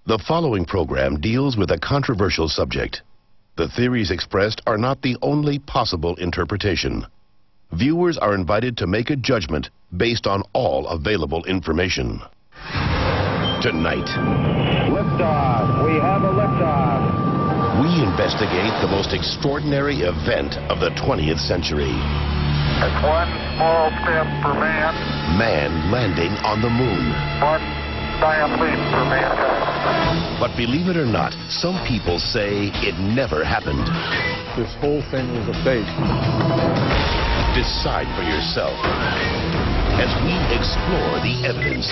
The following program deals with a controversial subject. The theories expressed are not the only possible interpretation. Viewers are invited to make a judgment based on all available information. Tonight, liftoff. We have a liftoff. we investigate the most extraordinary event of the 20th century. It's one small step for man. Man landing on the moon. One giant leap for mankind. But believe it or not, some people say it never happened. This whole thing was a fake. Decide for yourself as we explore the evidence,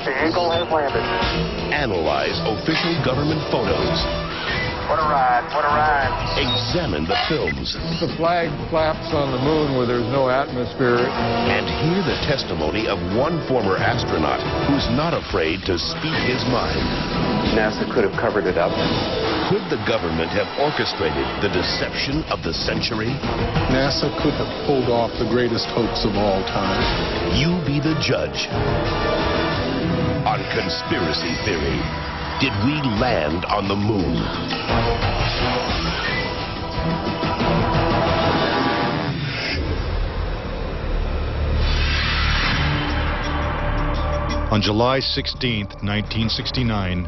The Eagle has landed. analyze official government photos, What a ride, what a ride. examine the films, The flag flaps on the moon where there's no atmosphere. and hear the testimony of one former astronaut who's not afraid to speak his mind. NASA could have covered it up. Could the government have orchestrated the deception of the century? NASA could have pulled off the greatest hoax of all time. You be the judge. On Conspiracy Theory, did we land on the moon? On July 16, 1969,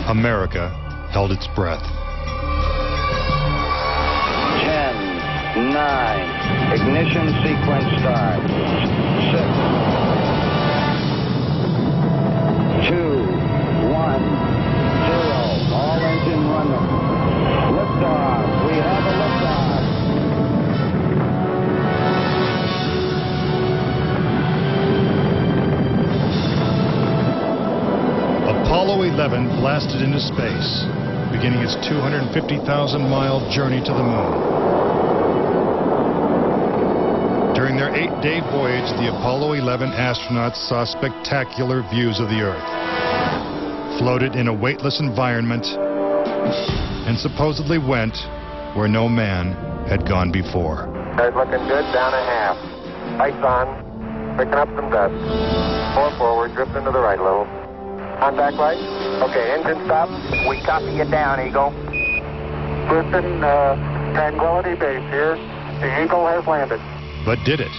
America held its breath. 10, 9, ignition sequence start. 6, 2, 1, 0. All engine running. Liftoff. We have a liftoff. Apollo 11 blasted into space, beginning its 250,000-mile journey to the moon. During their 8-day voyage, the Apollo 11 astronauts saw spectacular views of the Earth, floated in a weightless environment, and supposedly went where no man had gone before. Guys looking good, down a half. Lights on, picking up some dust. 4 forward, drift into the right a little. Contact light. Okay, engine stop. We copy you down, Eagle. Houston, Tranquility Base here. The Eagle has landed. But did it?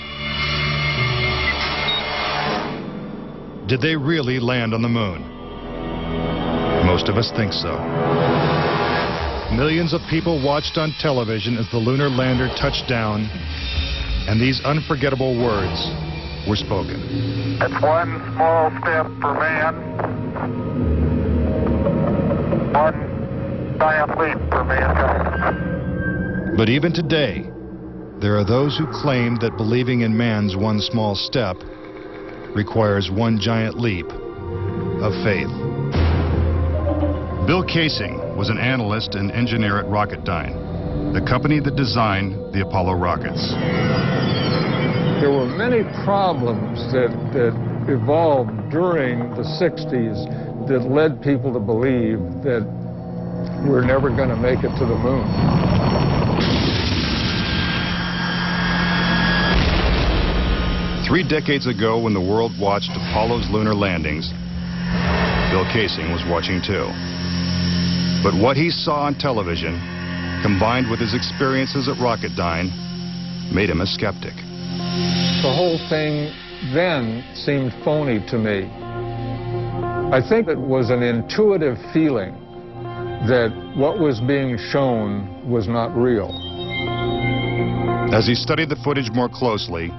Did they really land on the moon? Most of us think so. Millions of people watched on television as the lunar lander touched down, and these unforgettable words were spoken. It's one small step for man. One giant leap for mankind. But even today, there are those who claim that believing in man's one small step requires one giant leap of faith. Bill Casing was an analyst and engineer at Rocketdyne, the company that designed the Apollo rockets. There were many problems that evolved during the 60s that led people to believe that we're never going to make it to the moon. Three decades ago, when the world watched Apollo's lunar landings, Bill Casing was watching too. But what he saw on television, combined with his experiences at Rocketdyne, made him a skeptic. The whole thing then seemed phony to me. I think it was an intuitive feeling that what was being shown was not real. As he studied the footage more closely,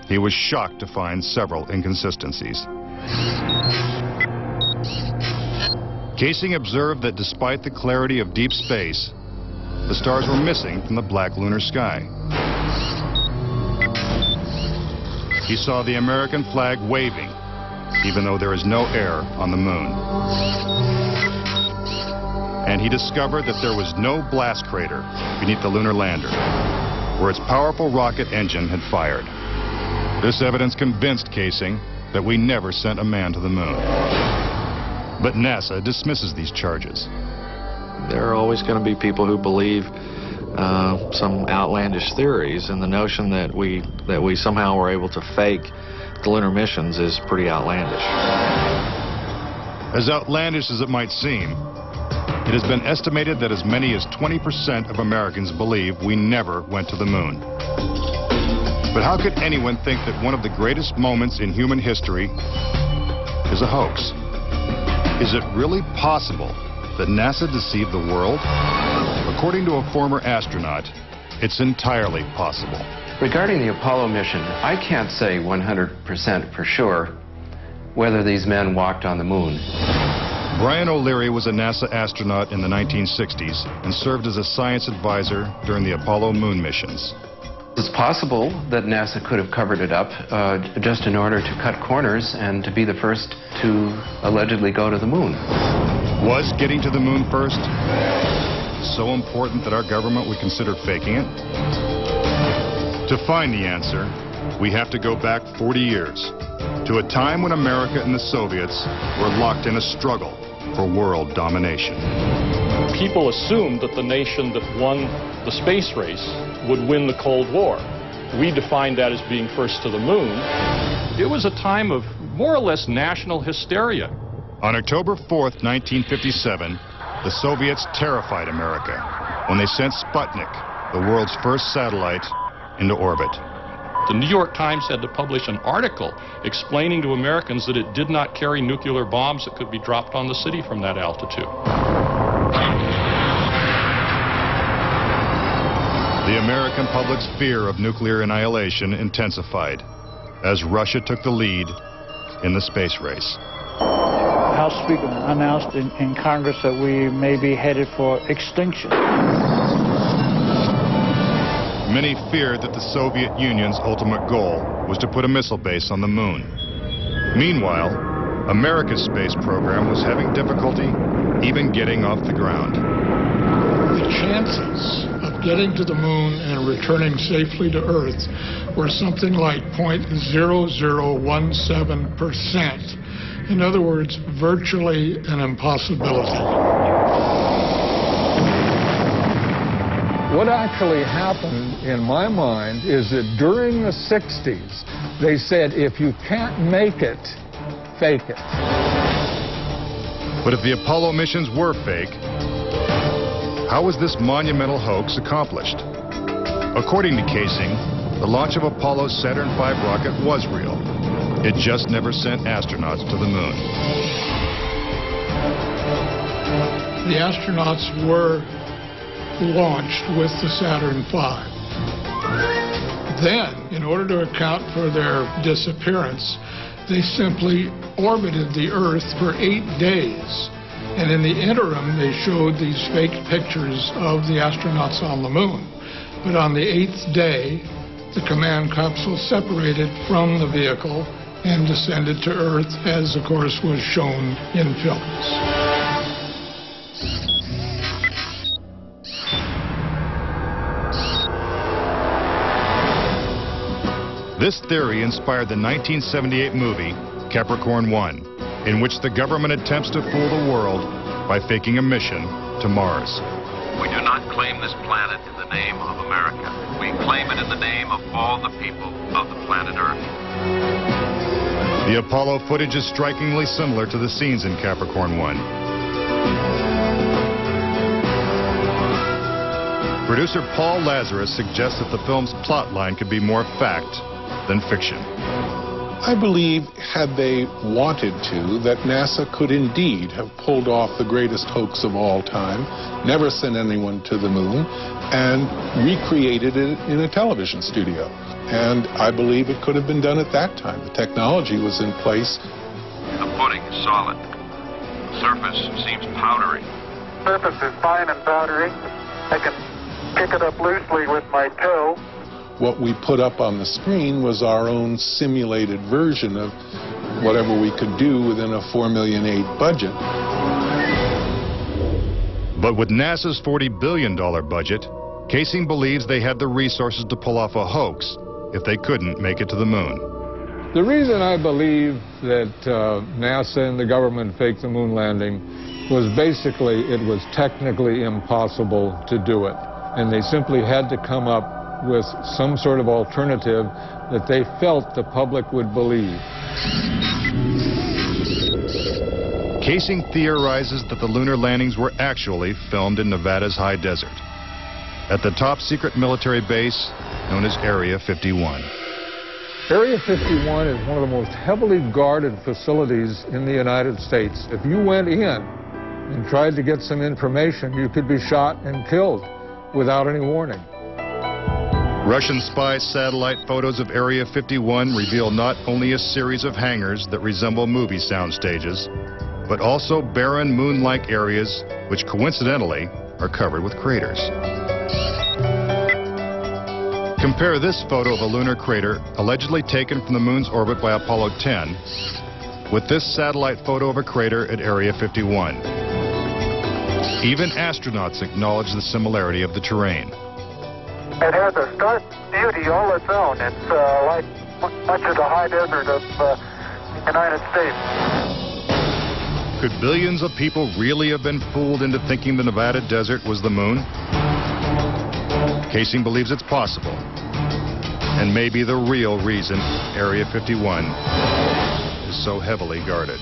he was shocked to find several inconsistencies. Casing observed that despite the clarity of deep space, the stars were missing from the black lunar sky. He saw the American flag waving, even though there is no air on the moon. And he discovered that there was no blast crater beneath the lunar lander, where its powerful rocket engine had fired. This evidence convinced Casing that we never sent a man to the moon. But NASA dismisses these charges. There are always going to be people who believe some outlandish theories, and the notion that we somehow were able to fake the lunar missions is pretty outlandish. As outlandish as it might seem, it has been estimated that as many as 20% of Americans believe we never went to the moon. But how could anyone think that one of the greatest moments in human history is a hoax? Is it really possible that NASA deceived the world? According to a former astronaut, it's entirely possible. Regarding the Apollo mission, I can't say 100% for sure whether these men walked on the moon. Brian O'Leary was a NASA astronaut in the 1960s and served as a science advisor during the Apollo moon missions. It's possible that NASA could have covered it up just in order to cut corners and to be the first to allegedly go to the moon. Was getting to the moon first so important that our government would consider faking it? To find the answer, we have to go back 40 years, to a time when America and the Soviets were locked in a struggle for world domination. People assumed that the nation that won the space race would win the Cold War. We defined that as being first to the moon. It was a time of more or less national hysteria. On October 4th, 1957, the Soviets terrified America when they sent Sputnik, the world's first satellite, into orbit. The New York Times had to publish an article explaining to Americans that it did not carry nuclear bombs that could be dropped on the city from that altitude. The American public's fear of nuclear annihilation intensified as Russia took the lead in the space race. House Speaker announced in Congress that we may be headed for extinction. Many feared that the Soviet Union's ultimate goal was to put a missile base on the moon. Meanwhile, America's space program was having difficulty even getting off the ground. The chances of getting to the moon and returning safely to Earth were something like 0.0017%. In other words, virtually an impossibility. What actually happened, in my mind, is that during the 60s, they said, if you can't make it, fake it. But if the Apollo missions were fake, how was this monumental hoax accomplished? According to Casing, the launch of Apollo's Saturn V rocket was real. It just never sent astronauts to the moon. The astronauts were launched with the Saturn V. Then, in order to account for their disappearance, they simply orbited the Earth for 8 days. And in the interim, they showed these fake pictures of the astronauts on the moon. But on the 8th day, the command capsule separated from the vehicle and descended to Earth, as of course was shown in films. This theory inspired the 1978 movie Capricorn 1, in which the government attempts to fool the world by faking a mission to Mars. We do not claim this planet in the name of America. We claim it in the name of all the people of the planet Earth. The Apollo footage is strikingly similar to the scenes in Capricorn 1. Producer Paul Lazarus suggests that the film's plot line could be more fact than fiction. I believe, had they wanted to, that NASA could indeed have pulled off the greatest hoax of all time, never sent anyone to the moon, and recreated it in a television studio. And I believe it could have been done at that time. The technology was in place. The pudding is solid. The surface seems powdery. Surface is fine and powdery. I can pick it up loosely with my toe. What we put up on the screen was our own simulated version of whatever we could do within a $4.8 million budget. But with NASA's $40 billion budget, Casing believes they had the resources to pull off a hoax if they couldn't make it to the moon. The reason I believe that NASA and the government faked the moon landing was basically it was technically impossible to do it. And they simply had to come up with some sort of alternative that they felt the public would believe. Casing theorizes that the lunar landings were actually filmed in Nevada's high desert, at the top secret military base known as Area 51. Area 51 is one of the most heavily guarded facilities in the United States. If you went in and tried to get some information, you could be shot and killed without any warning. Russian spy satellite photos of Area 51 reveal not only a series of hangars that resemble movie sound stages, but also barren moon-like areas which coincidentally are covered with craters. Compare this photo of a lunar crater allegedly taken from the moon's orbit by Apollo 10 with this satellite photo of a crater at Area 51. Even astronauts acknowledge the similarity of the terrain. It has a stark beauty all its own. It's like much of the high desert of the United States. Could billions of people really have been fooled into thinking the Nevada desert was the moon? Casing believes it's possible, and maybe the real reason Area 51 is so heavily guarded.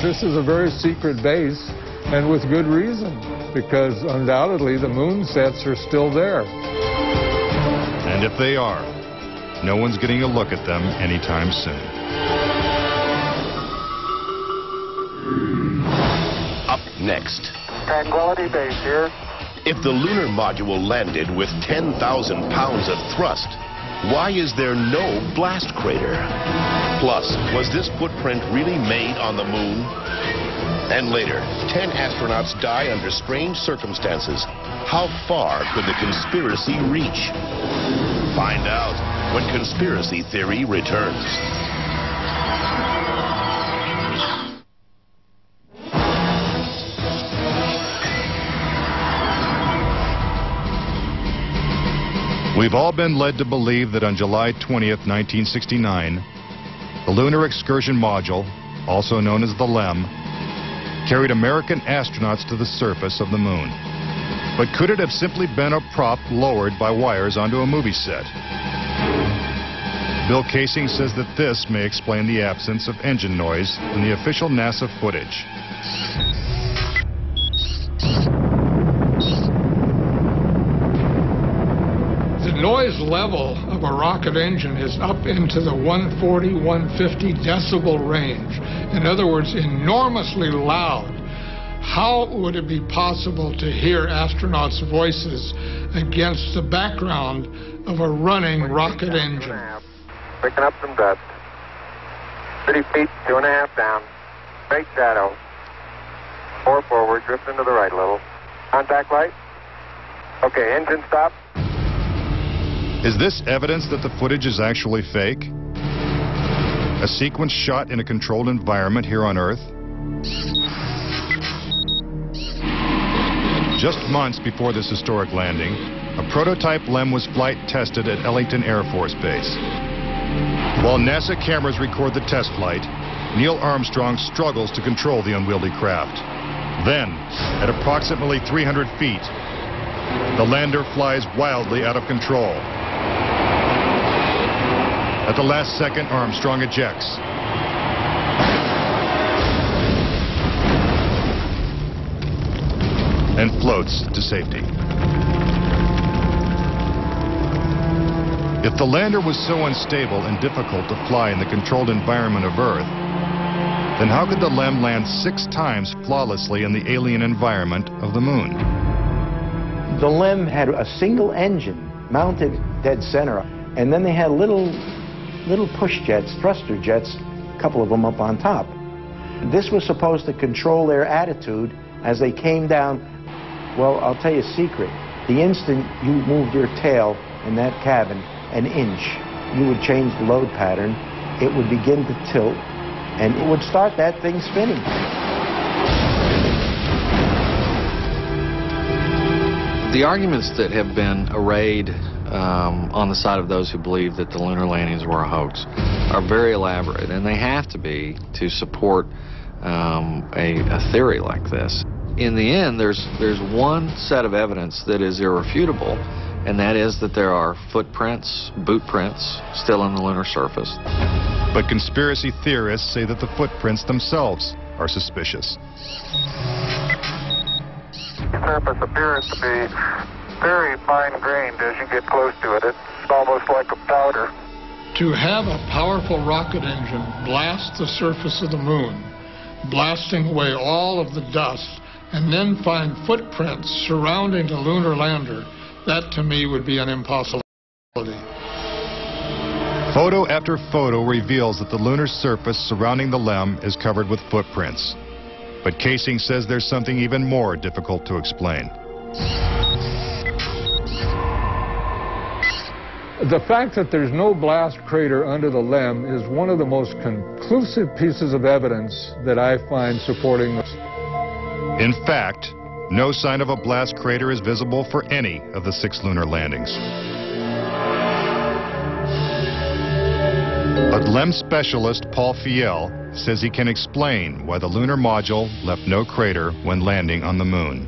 This is a very secret base, and with good reason, because undoubtedly the moon sets are still there. And if they are, no one's getting a look at them anytime soon. Up next. Tranquility Base here. If the lunar module landed with 10,000 pounds of thrust, why is there no blast crater? Plus, was this footprint really made on the moon? And later, 10 astronauts die under strange circumstances. How far could the conspiracy reach? Find out when Conspiracy Theory returns. We've all been led to believe that on July 20th, 1969, the Lunar Excursion Module, also known as the LEM, carried American astronauts to the surface of the moon. But could it have simply been a prop lowered by wires onto a movie set? Bill Casing says that this may explain the absence of engine noise in the official NASA footage. The noise level of a rocket engine is up into the 140, 150 decibel range. In other words, enormously loud. How would it be possible to hear astronauts' voices against the background of a running rocket engine? Picking up some dust. 30 feet, 2.5 down. Straight shadow. 4 forward, drift into the right a little. Contact light. Okay, engine stop. Is this evidence that the footage is actually fake? A sequence shot in a controlled environment here on Earth? Just months before this historic landing, a prototype LEM was flight tested at Ellington Air Force Base. While NASA cameras record the test flight, Neil Armstrong struggles to control the unwieldy craft. Then, at approximately 300 feet, the lander flies wildly out of control. At the last second, Armstrong ejects. And floats to safety. If the lander was so unstable and difficult to fly in the controlled environment of Earth, then how could the LEM land 6 times flawlessly in the alien environment of the moon? The LEM had a single engine mounted dead center, and then they had little push jets, thruster jets, a couple of them up on top. This was supposed to control their attitude as they came down. Well, I'll tell you a secret. The instant you moved your tail in that cabin an inch, you would change the load pattern. It would begin to tilt, and it would start that thing spinning. The arguments that have been arrayed on the side of those who believe that the lunar landings were a hoax are very elaborate, and they have to be to support a theory like this. In the end, there's one set of evidence that is irrefutable, and that is that there are footprints, boot prints, still on the lunar surface. But conspiracy theorists say that the footprints themselves are suspicious. The surface appears to be very fine-grained as you get close to it. It's almost like a powder. To have a powerful rocket engine blast the surface of the moon, blasting away all of the dust, and then find footprints surrounding the lunar lander, that to me would be an impossibility. Photo after photo reveals that the lunar surface surrounding the LEM is covered with footprints. But Casing says there's something even more difficult to explain. The fact that there's no blast crater under the LEM is one of the most conclusive pieces of evidence that I find supporting this. In fact, no sign of a blast crater is visible for any of the 6 lunar landings. But LEM specialist Paul Fiel says he can explain why the lunar module left no crater when landing on the moon.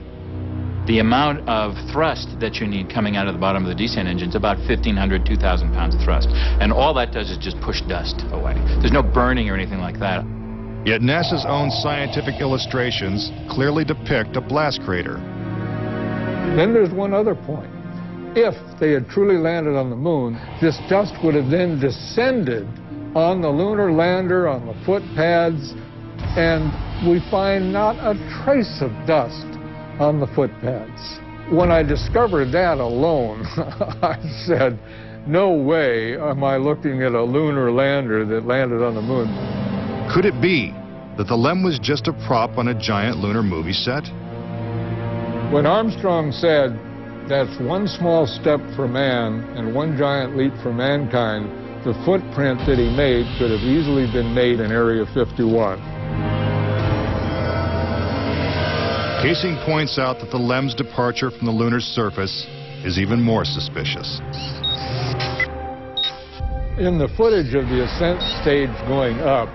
The amount of thrust that you need coming out of the bottom of the descent engine is about 1,500, 2,000 pounds of thrust. And all that does is just push dust away. There's no burning or anything like that. Yet NASA's own scientific illustrations clearly depict a blast crater. Then there's one other point. If they had truly landed on the moon, this dust would have then descended on the lunar lander, on the foot pads, and we find not a trace of dust on the foot pads. When I discovered that alone, I said, no way am I looking at a lunar lander that landed on the moon. Could it be that the LEM was just a prop on a giant lunar movie set? When Armstrong said, that's one small step for man and one giant leap for mankind, the footprint that he made could have easily been made in Area 51. Casing points out that the LEM's departure from the lunar surface is even more suspicious. In the footage of the ascent stage going up,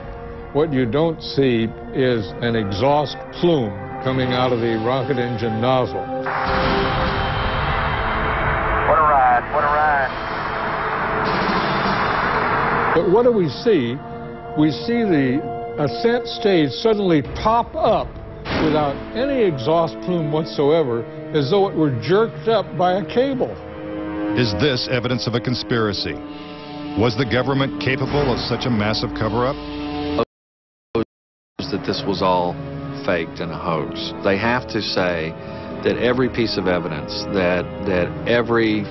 what you don't see is an exhaust plume coming out of the rocket engine nozzle. What a ride, what a ride. But what do we see? We see the ascent stage suddenly pop up without any exhaust plume whatsoever, as though it were jerked up by a cable. Is this evidence of a conspiracy? Was the government capable of such a massive cover-up? That this was all faked and a hoax. They have to say that every piece of evidence, that every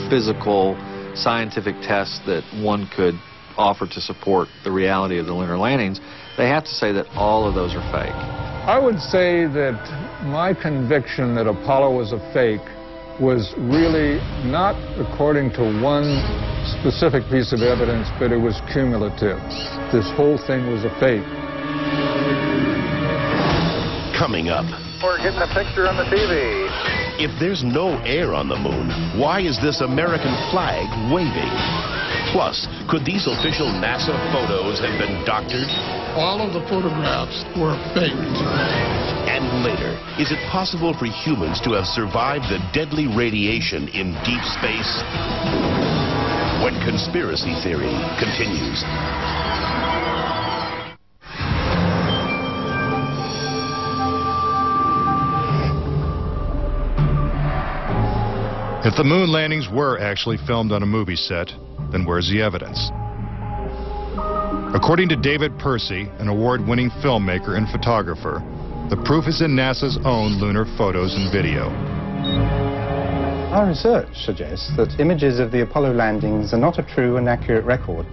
physical, scientific test that one could offer to support the reality of the lunar landings, they have to say that all of those are fake. I would say that my conviction that Apollo was a fake was really not according to one specific piece of evidence, but it was cumulative. This whole thing was a fake. Coming up. We're getting a picture on the TV. If there's no air on the moon, why is this American flag waving? Plus, could these official NASA photos have been doctored? All of the photographs were faked. And later, is it possible for humans to have survived the deadly radiation in deep space? When Conspiracy Theory continues. If the moon landings were actually filmed on a movie set, then where's the evidence? According to David Percy, an award-winning filmmaker and photographer, the proof is in NASA's own lunar photos and video. Our research suggests that images of the Apollo landings are not a true and accurate record.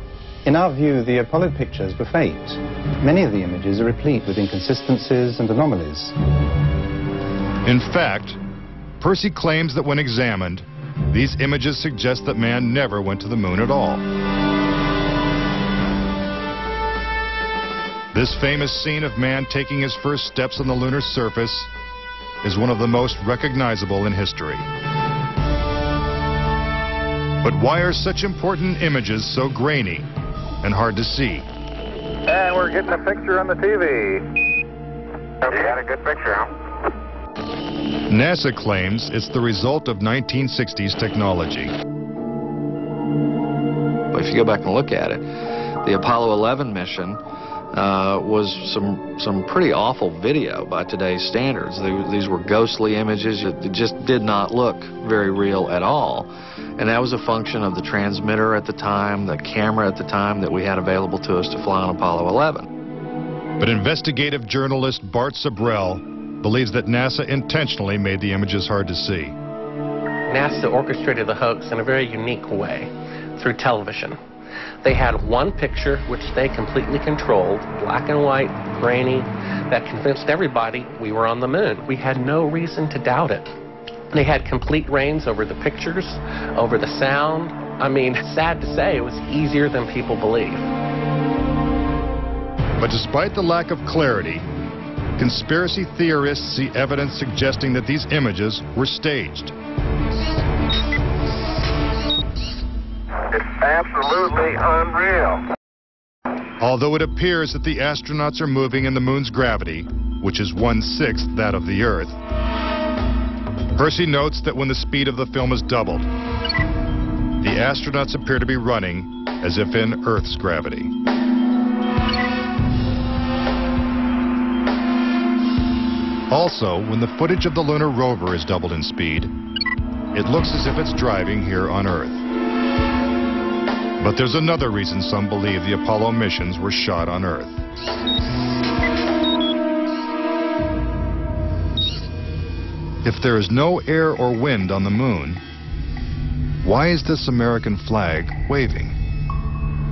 In our view, the Apollo pictures were faked. Many of the images are replete with inconsistencies and anomalies. In fact, Percy claims that when examined, these images suggest that man never went to the moon at all. This famous scene of man taking his first steps on the lunar surface is one of the most recognizable in history. But why are such important images so grainy and hard to see? And we're getting a picture on the TV. You got a good picture, huh? NASA claims it's the result of 1960s technology. If you go back and look at it, The Apollo 11 mission was some pretty awful video by today's standards. These were ghostly images. It just did not look very real at all. And that was a function of the transmitter at the time, the camera at the time that we had available to us to fly on Apollo 11. But investigative journalist Bart Sabrell believes that NASA intentionally made the images hard to see. NASA orchestrated the hoax in a very unique way, through television. They had one picture which they completely controlled, black and white, grainy, that convinced everybody we were on the moon. We had no reason to doubt it. They had complete reins over the pictures, over the sound. I mean, sad to say, it was easier than people believe. But despite the lack of clarity, conspiracy theorists see evidence suggesting that these images were staged. It's absolutely unreal. Although it appears that the astronauts are moving in the moon's gravity, which is 1/6 that of the Earth, Percy notes that when the speed of the film is doubled, the astronauts appear to be running as if in Earth's gravity. Also, when the footage of the lunar rover is doubled in speed, it looks as if it's driving here on Earth. But there's another reason some believe the Apollo missions were shot on Earth. If there is no air or wind on the moon, why is this American flag waving?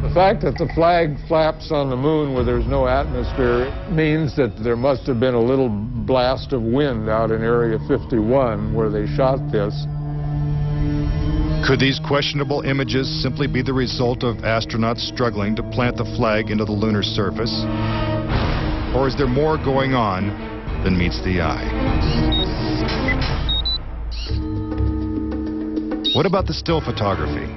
The fact that the flag flaps on the moon where there's no atmosphere means that there must have been a little blast of wind out in Area 51 where they shot this. Could these questionable images simply be the result of astronauts struggling to plant the flag into the lunar surface? Or is there more going on than meets the eye? What about the still photography?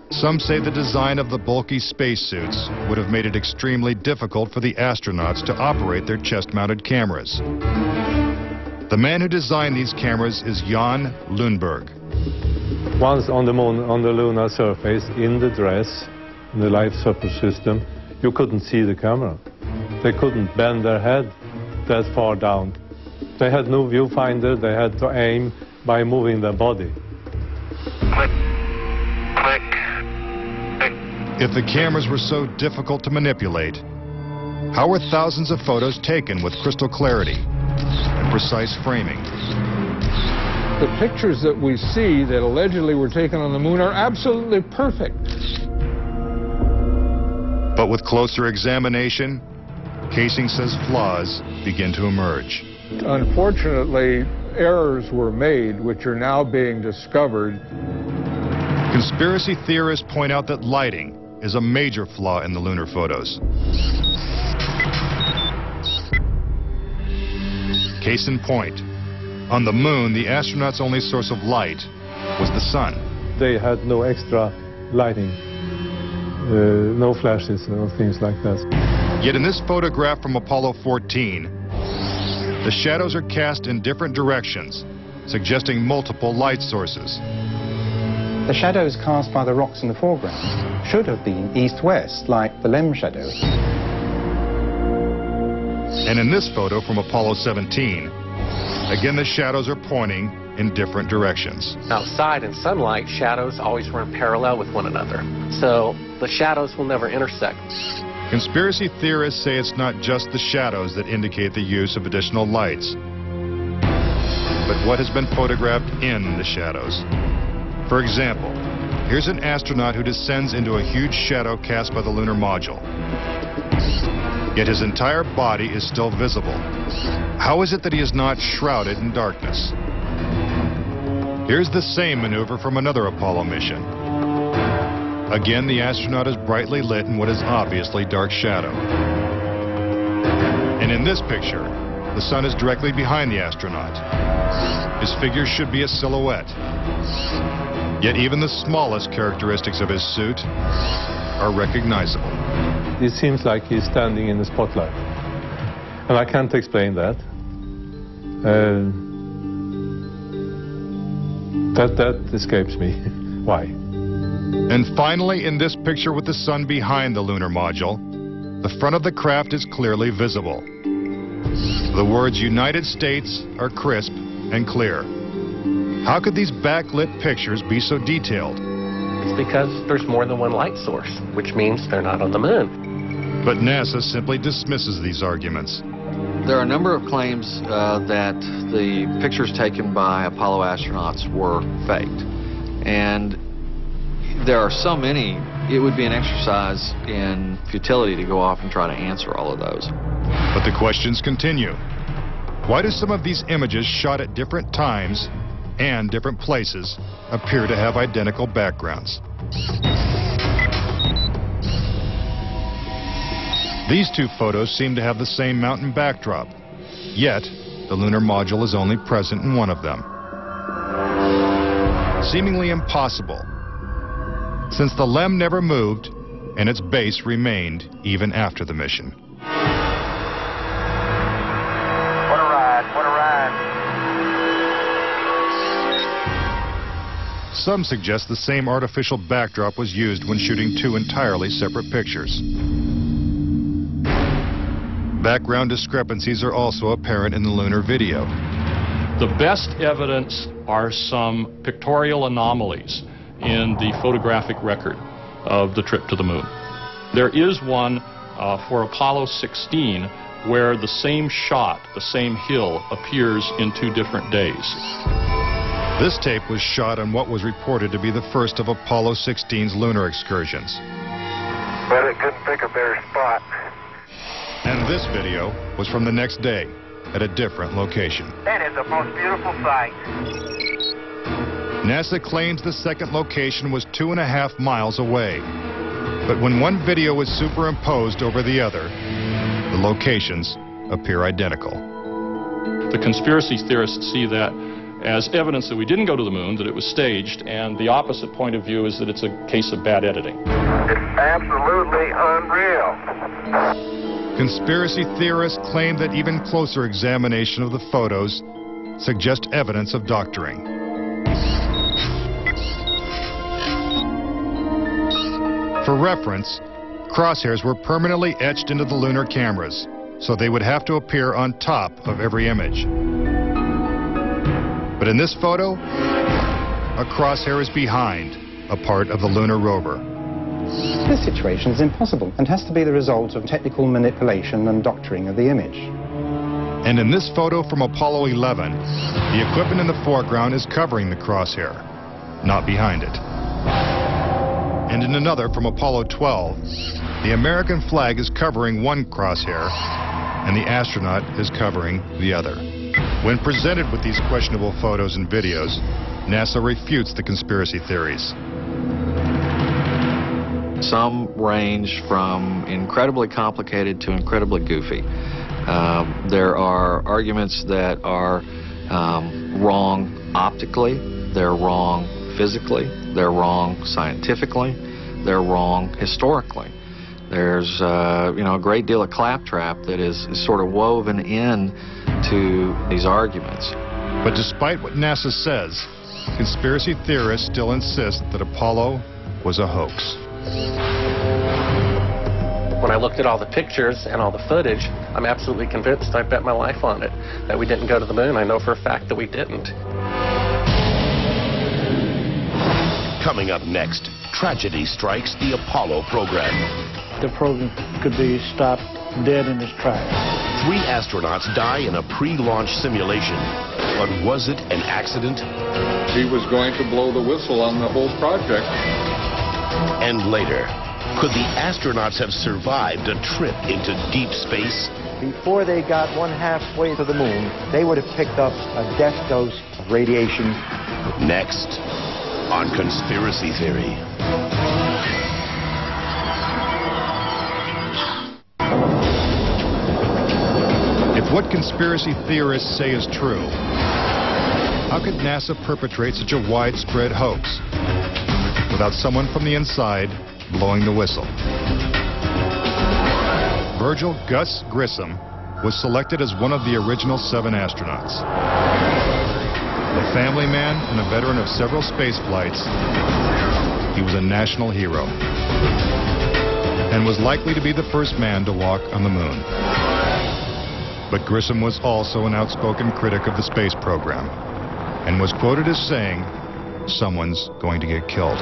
Some say the design of the bulky spacesuits would have made it extremely difficult for the astronauts to operate their chest-mounted cameras. The man who designed these cameras is Jan Lundberg. Once on the moon, on the lunar surface, in the dress, in the life support system, you couldn't see the camera. They couldn't bend their head that far down. They had no viewfinder. They had to aim by moving their body. Click, click, click. If the cameras were so difficult to manipulate, how were thousands of photos taken with crystal clarity and precise framing? The pictures that we see that allegedly were taken on the moon are absolutely perfect. But with closer examination, Casing says flaws begin to emerge. Unfortunately, errors were made which are now being discovered. Conspiracy theorists point out that lighting is a major flaw in the lunar photos. Case in point, on the moon, the astronauts' only source of light was the sun. They had no extra lighting, no flashes, no things like that. Yet in this photograph from Apollo 14, the shadows are cast in different directions, suggesting multiple light sources. The shadows cast by the rocks in the foreground should have been east-west, like the LEM shadow. And in this photo from Apollo 17, again the shadows are pointing in different directions. Outside in sunlight, shadows always run parallel with one another. So the shadows will never intersect. Conspiracy theorists say it's not just the shadows that indicate the use of additional lights, but what has been photographed in the shadows. For example, here's an astronaut who descends into a huge shadow cast by the lunar module. Yet his entire body is still visible. How is it that he is not shrouded in darkness? Here's the same maneuver from another Apollo mission. Again, the astronaut is brightly lit in what is obviously dark shadow. And in this picture, the sun is directly behind the astronaut. His figure should be a silhouette. Yet even the smallest characteristics of his suit are recognizable. It seems like he's standing in the spotlight. And I can't explain that. That escapes me. Why? And finally, in this picture with the sun behind the lunar module, the front of the craft is clearly visible. The words United States are crisp and clear. How could these backlit pictures be so detailed? It's because there's more than one light source, which means they're not on the moon. But NASA simply dismisses these arguments. There are a number of claims that the pictures taken by Apollo astronauts were faked. And there are so many, it would be an exercise in futility to go off and try to answer all of those. But the questions continue. Why do some of these images shot at different times and different places appear to have identical backgrounds? These two photos seem to have the same mountain backdrop, yet the lunar module is only present in one of them. Seemingly impossible, since the LEM never moved and its base remained even after the mission. What a ride, what a ride. Some suggest the same artificial backdrop was used when shooting two entirely separate pictures. Background discrepancies are also apparent in the lunar video. The best evidence are some pictorial anomalies in the photographic record of the trip to the moon. There is one for Apollo 16 where the same shot, the same hill, appears in 2 different days. This tape was shot on what was reported to be the first of Apollo 16's lunar excursions. But it couldn't pick a better spot. And this video was from the next day at a different location. That is the most beautiful sight. NASA claims the second location was 2.5 miles away. But when one video was superimposed over the other, the locations appear identical. The conspiracy theorists see that as evidence that we didn't go to the moon, that it was staged, and the opposite point of view is that it's a case of bad editing. It's absolutely unreal. Conspiracy theorists claim that even closer examination of the photos suggest evidence of doctoring. For reference, crosshairs were permanently etched into the lunar cameras, so they would have to appear on top of every image. But in this photo, a crosshair is behind a part of the lunar rover. This situation is impossible and has to be the result of technical manipulation and doctoring of the image. And in this photo from Apollo 11, the equipment in the foreground is covering the crosshair, not behind it. And in another from Apollo 12, the American flag is covering one crosshair and the astronaut is covering the other. When presented with these questionable photos and videos, NASA refutes the conspiracy theories. Some range from incredibly complicated to incredibly goofy. There are arguments that are wrong optically, they're wrong physically, they're wrong scientifically, they're wrong historically. There's a great deal of claptrap that is sort of woven in to these arguments. But despite what NASA says, conspiracy theorists still insist that Apollo was a hoax. When I looked at all the pictures and all the footage, I'm absolutely convinced, I bet my life on it, that we didn't go to the moon. I know for a fact that we didn't. Coming up next, tragedy strikes the Apollo program. The program could be stopped dead in its tracks. 3 astronauts die in a pre-launch simulation. But was it an accident? He was going to blow the whistle on the whole project. And later, could the astronauts have survived a trip into deep space? Before they got 1/2 way to the moon, they would have picked up a death dose of radiation. Next, on Conspiracy Theory. If what conspiracy theorists say is true, how could NASA perpetrate such a widespread hoax without someone from the inside blowing the whistle? Virgil Gus Grissom was selected as one of the original 7 astronauts. A family man and a veteran of several space flights, he was a national hero and was likely to be the first man to walk on the moon. But Grissom was also an outspoken critic of the space program and was quoted as saying, "Someone's going to get killed."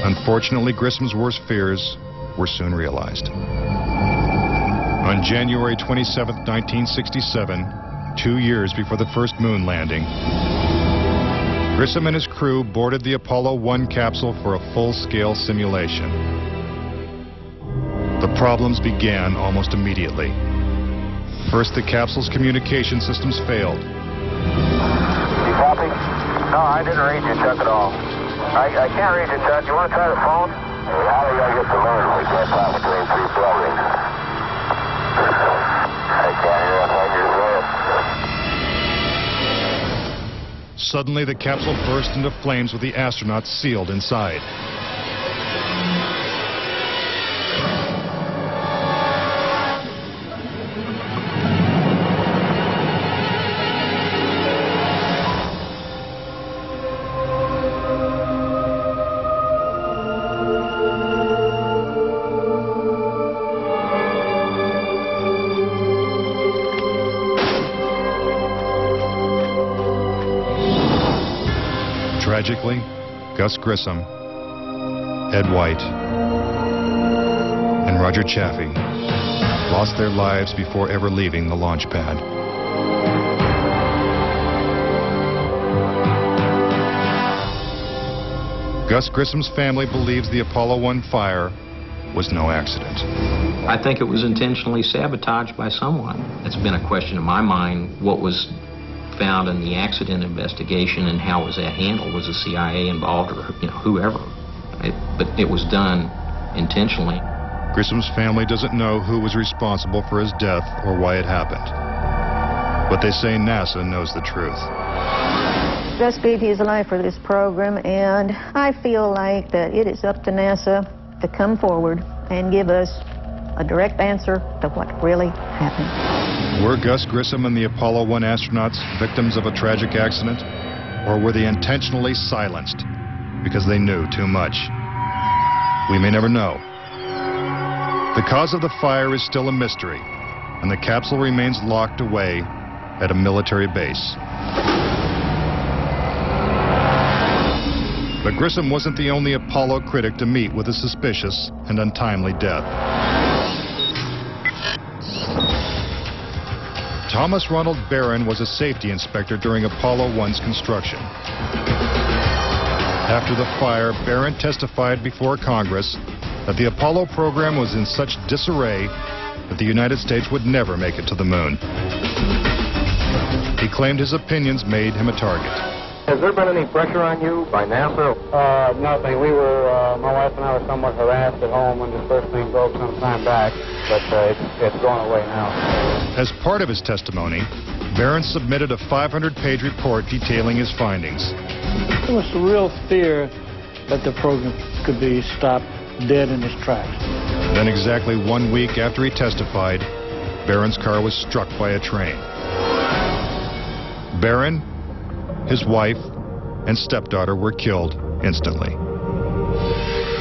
Unfortunately, Grissom's worst fears were soon realized. On January 27, 1967, 2 years before the first moon landing, Grissom and his crew boarded the Apollo 1 capsule for a full-scale simulation. The problems began almost immediately. First, the capsule's communication systems failed. You copy? No, I didn't read you, Chuck, at all. I can't read you, Chuck. You want to try the phone? How do I get the moon? We can't talk between 3 buildings. I can't hear a thing you're saying. Suddenly, the capsule burst into flames with the astronauts sealed inside. Tragically, Gus Grissom, Ed White, and Roger Chaffee lost their lives before ever leaving the launch pad. Gus Grissom's family believes the Apollo 1 fire was no accident. I think it was intentionally sabotaged by someone. It's been a question in my mind, what was found in the accident investigation and how was that handled? Was the CIA involved or whoever? But it was done intentionally. Grissom's family doesn't know who was responsible for his death or why it happened. But they say NASA knows the truth. Gus gave his life for this program, and I feel like that it is up to NASA to come forward and give us a direct answer to what really happened. Were Gus Grissom and the Apollo 1 astronauts victims of a tragic accident? Or were they intentionally silenced because they knew too much? We may never know. The cause of the fire is still a mystery, and the capsule remains locked away at a military base. But Grissom wasn't the only Apollo critic to meet with a suspicious and untimely death. Thomas Ronald Barron was a safety inspector during Apollo 1's construction. After the fire, Barron testified before Congress that the Apollo program was in such disarray that the United States would never make it to the moon. He claimed his opinions made him a target. Has there been any pressure on you by NASA? Nothing. We were, my wife and I were somewhat harassed at home when the first thing broke some time back, but it's going away now. As part of his testimony, Barron submitted a 500-page report detailing his findings. There was a real fear that the program could be stopped dead in its tracks. Then exactly 1 week after he testified, Barron's car was struck by a train. Barron, his wife, and stepdaughter were killed instantly.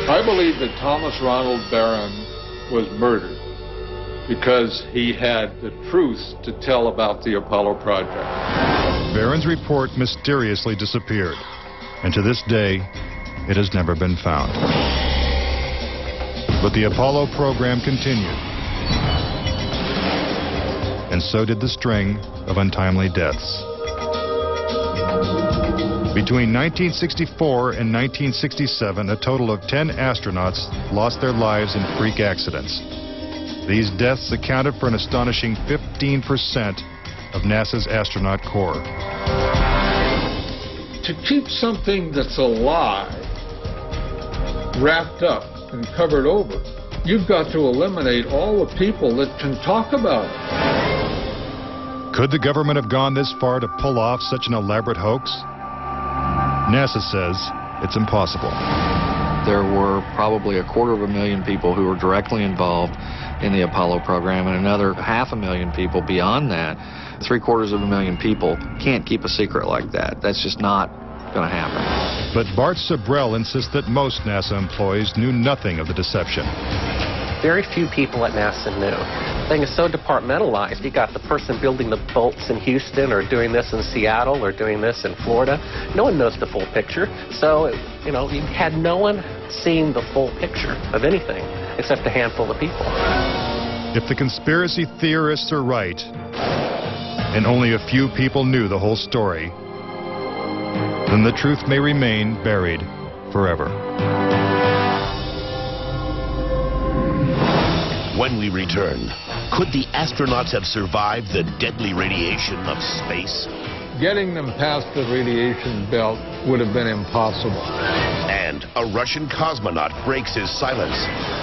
I believe that Thomas Ronald Barron was murdered because he had the truth to tell about the Apollo project. Barron's report mysteriously disappeared, and to this day, it has never been found. But the Apollo program continued, and so did the string of untimely deaths. Between 1964 and 1967, a total of 10 astronauts lost their lives in freak accidents. These deaths accounted for an astonishing 15% of NASA's astronaut corps. To keep something that's a lie wrapped up and covered over, you've got to eliminate all the people that can talk about it. Could the government have gone this far to pull off such an elaborate hoax? NASA says it's impossible. There were probably 250,000 people who were directly involved in the Apollo program, and another 500,000 people beyond that. 750,000 people can't keep a secret like that. That's just not going to happen. But Bart Sabrell insists that most NASA employees knew nothing of the deception. Very few people at NASA knew. The thing is so departmentalized. You got the person building the bolts in Houston, or doing this in Seattle, or doing this in Florida. No one knows the full picture. So, you know, you had no one seeing the full picture of anything except a handful of people. If the conspiracy theorists are right, and only a few people knew the whole story, then the truth may remain buried forever. When we return, could the astronauts have survived the deadly radiation of space? Getting them past the radiation belt would have been impossible. And a Russian cosmonaut breaks his silence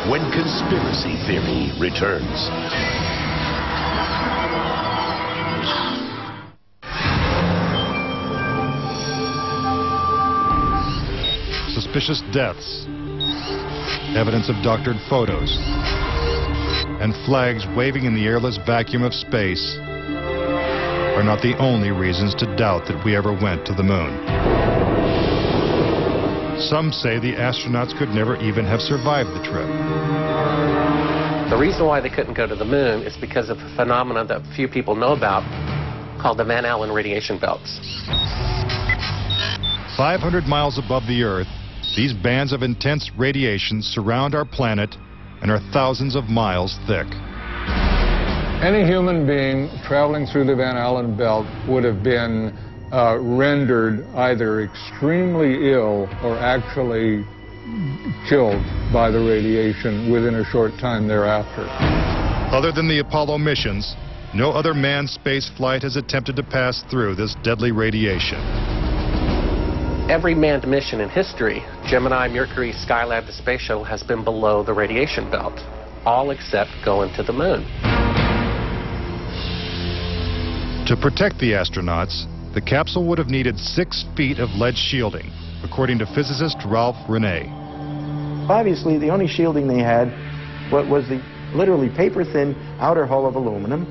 when conspiracy theory returns. Suspicious deaths, evidence of doctored photos, and flags waving in the airless vacuum of space are not the only reasons to doubt that we ever went to the moon. Some say the astronauts could never even have survived the trip. The reason why they couldn't go to the moon is because of a phenomenon that few people know about called the Van Allen radiation belts. 500 miles above the Earth, these bands of intense radiation surround our planet and are thousands of miles thick. Any human being traveling through the Van Allen belt would have been rendered either extremely ill or actually killed by the radiation within a short time thereafter. Other than the Apollo missions, no other manned space flight has attempted to pass through this deadly radiation. Every manned mission in history, Gemini, Mercury, Skylab, the space shuttle, has been below the radiation belt, all except going to the moon. To protect the astronauts, the capsule would have needed 6 feet of lead shielding, according to physicist Ralph Rene. Obviously, the only shielding they had was the literally paper-thin outer hull of aluminum,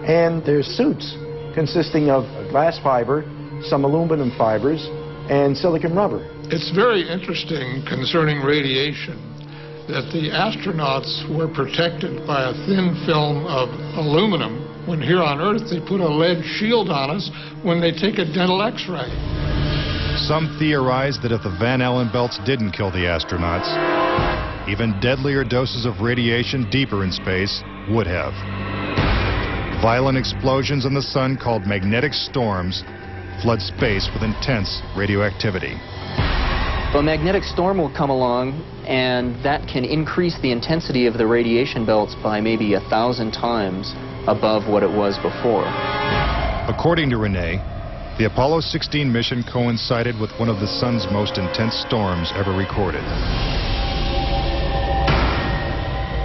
and their suits consisting of glass fiber, some aluminum fibers, and silicon rubber. It's very interesting concerning radiation that the astronauts were protected by a thin film of aluminum, when here on Earth they put a lead shield on us when they take a dental x-ray. Some theorize that if the Van Allen belts didn't kill the astronauts, even deadlier doses of radiation deeper in space would have. Violent explosions in the sun called magnetic storms flood space with intense radioactivity. A magnetic storm will come along, and that can increase the intensity of the radiation belts by maybe 1,000 times above what it was before. According to Rene, the Apollo 16 mission coincided with one of the sun's most intense storms ever recorded.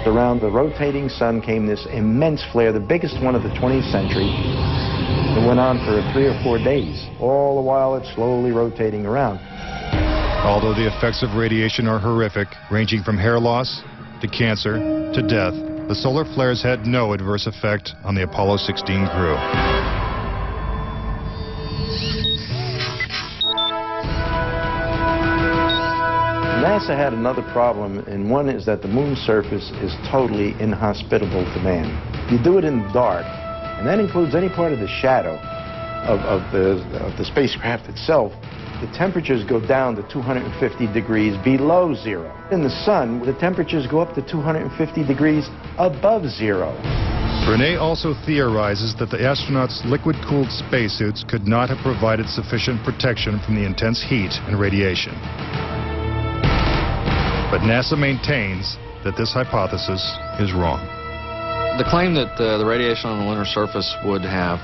Around the rotating sun came this immense flare, the biggest one of the 20th century. It went on for 3 or 4 days. All the while it's slowly rotating around. Although the effects of radiation are horrific, ranging from hair loss to cancer to death, the solar flares had no adverse effect on the Apollo 16 crew. NASA had another problem, and one is that the moon's surface is totally inhospitable to man. You do it in the dark, and that includes any part of the shadow of the spacecraft itself. The temperatures go down to 250 degrees below zero. In the sun, the temperatures go up to 250 degrees above zero. Rene also theorizes that the astronauts' liquid-cooled spacesuits could not have provided sufficient protection from the intense heat and radiation. But NASA maintains that this hypothesis is wrong. The claim that the radiation on the lunar surface would have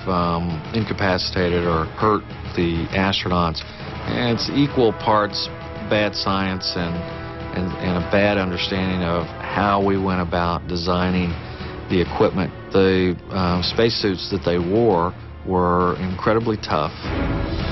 incapacitated or hurt the astronauts, it's equal parts bad science and a bad understanding of how we went about designing the equipment. The spacesuits that they wore were incredibly tough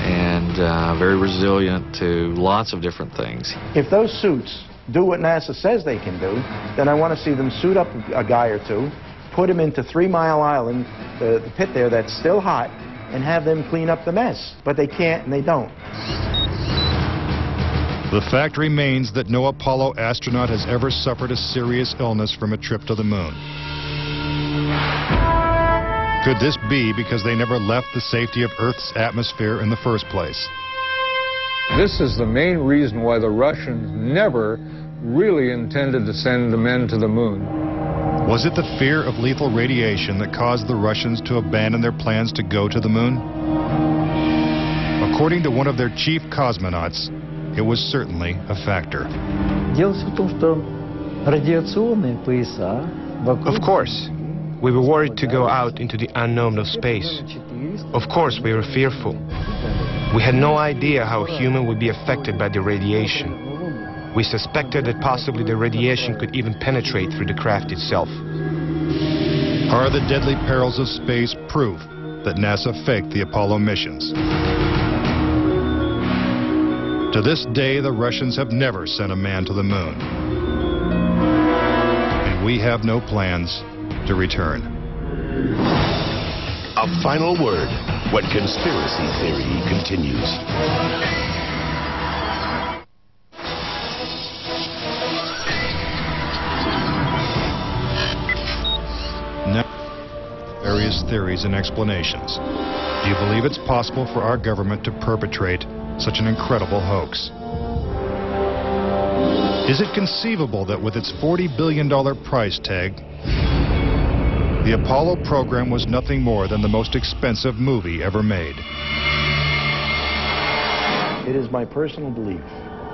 and very resilient to lots of different things. If those suits do what NASA says they can do, then I want to see them suit up a guy or two, put him into 3 Mile Island, the pit there that's still hot, and have them clean up the mess. But they can't and they don't. The fact remains that no Apollo astronaut has ever suffered a serious illness from a trip to the moon. Could this be because they never left the safety of Earth's atmosphere in the first place? This is the main reason why the Russians never really intended to send the men to the moon. Was it the fear of lethal radiation that caused the Russians to abandon their plans to go to the moon? According to one of their chief cosmonauts, it was certainly a factor. Of course, we were worried to go out into the unknown of space. Of course, we were fearful. We had no idea how a human would be affected by the radiation. We suspected that possibly the radiation could even penetrate through the craft itself. Are the deadly perils of space proof that NASA faked the Apollo missions? To this day, the Russians have never sent a man to the moon. And we have no plans to return. A final word when conspiracy theory continues. Various theories and explanations. Do you believe it's possible for our government to perpetrate such an incredible hoax? Is it conceivable that with its $40 billion price tag, the Apollo program was nothing more than the most expensive movie ever made? It is my personal belief,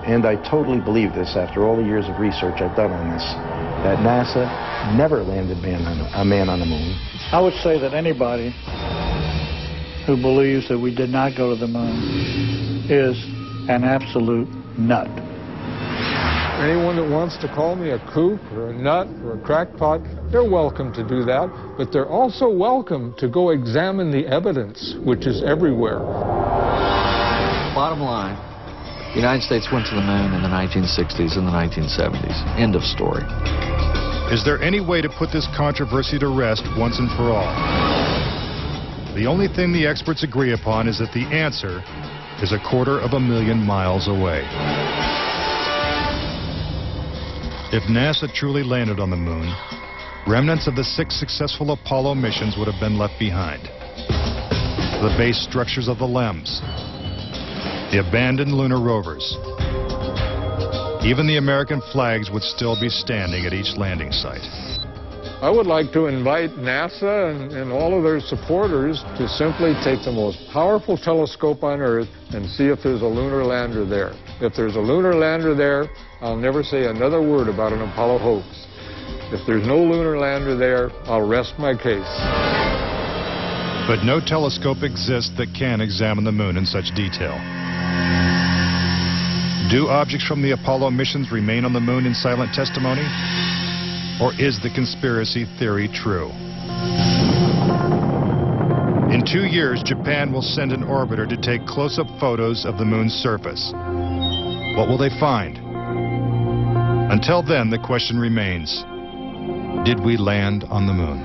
and I totally believe this after all the years of research I've done on this, that NASA never landed a man on the moon. I would say that anybody who believes that we did not go to the moon is an absolute nut. Anyone that wants to call me a kook or a nut or a crackpot, they're welcome to do that, but they're also welcome to go examine the evidence, which is everywhere. Bottom line, the United States went to the moon in the 1960s and the 1970s. End of story. Is there any way to put this controversy to rest once and for all? The only thing the experts agree upon is that the answer is 250,000 miles away. If NASA truly landed on the moon, remnants of the 6 successful Apollo missions would have been left behind. The base structures of the LEMs, the abandoned lunar rovers. Even the American flags would still be standing at each landing site. I would like to invite NASA and all of their supporters to simply take the most powerful telescope on Earth and see if there's a lunar lander there. If there's a lunar lander there, I'll never say another word about an Apollo hoax. If there's no lunar lander there, I'll rest my case. But no telescope exists that can examine the moon in such detail. Do objects from the Apollo missions remain on the moon in silent testimony? Or is the conspiracy theory true? In 2 years, Japan will send an orbiter to take close-up photos of the moon's surface. What will they find? Until then, the question remains, did we land on the moon?